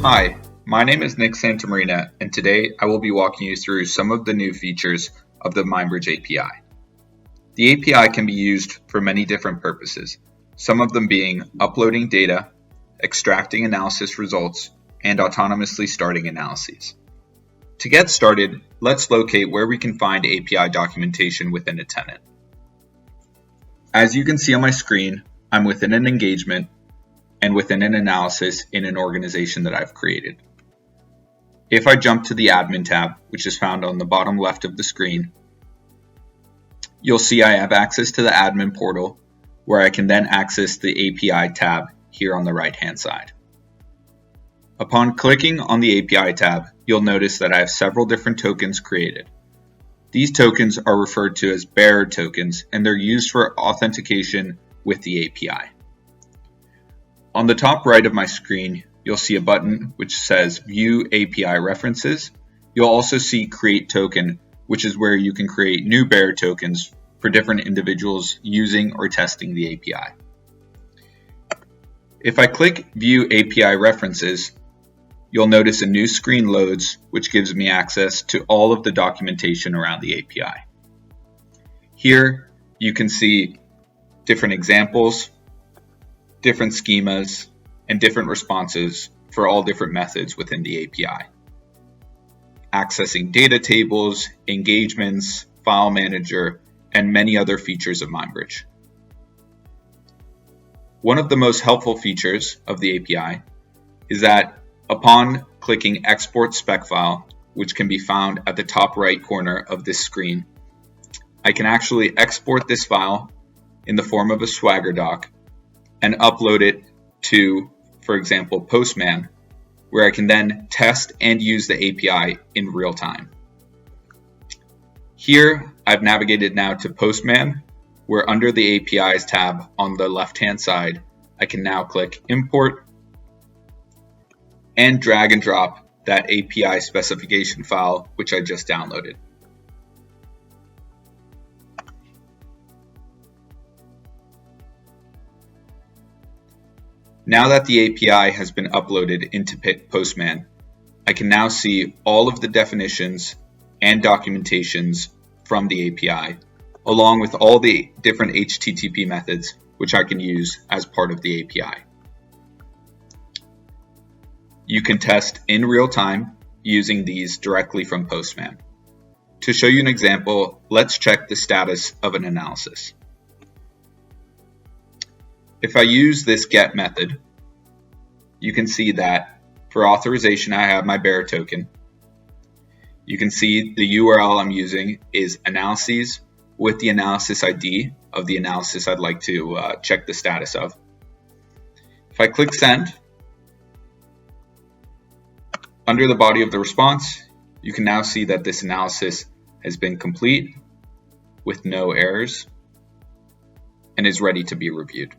Hi, my name is Nick Santamarina, and today I will be walking you through some of the new features of the MindBridge API. The API can be used for many different purposes, some of them being uploading data, extracting analysis results, and autonomously starting analyses. To get started, let's locate where we can find API documentation within a tenant. As you can see on my screen, I'm within an engagement and within an analysis in an organization that I've created. If I jump to the admin tab, which is found on the bottom left of the screen, you'll see I have access to the admin portal where I can then access the API tab here on the right hand side. Upon clicking on the API tab, you'll notice that I have several different tokens created. These tokens are referred to as bearer tokens, and they're used for authentication with the API. On the top right of my screen, you'll see a button which says View API References. You'll also see Create Token, which is where you can create new bearer tokens for different individuals using or testing the API. If I click View API References, you'll notice a new screen loads, which gives me access to all of the documentation around the API. Here, you can see different examples, different schemas, and different responses for all different methods within the API. Accessing data tables, engagements, file manager, and many other features of MindBridge. One of the most helpful features of the API is that upon clicking Export Spec File, which can be found at the top right corner of this screen, I can actually export this file in the form of a Swagger doc and upload it to, for example, Postman, where I can then test and use the API in real time. Here, I've navigated now to Postman, where under the APIs tab on the left-hand side, I can now click Import and drag and drop that API specification file, which I just downloaded. Now that the API has been uploaded into Postman, I can now see all of the definitions and documentations from the API, along with all the different HTTP methods which I can use as part of the API. You can test in real time using these directly from Postman. To show you an example, let's check the status of an analysis. If I use this get method, you can see that for authorization, I have my bearer token. You can see the URL I'm using is analyses with the analysis ID of the analysis I'd like to check the status of. If I click send, under the body of the response, you can now see that this analysis has been complete with no errors and is ready to be reviewed.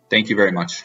Thank you very much.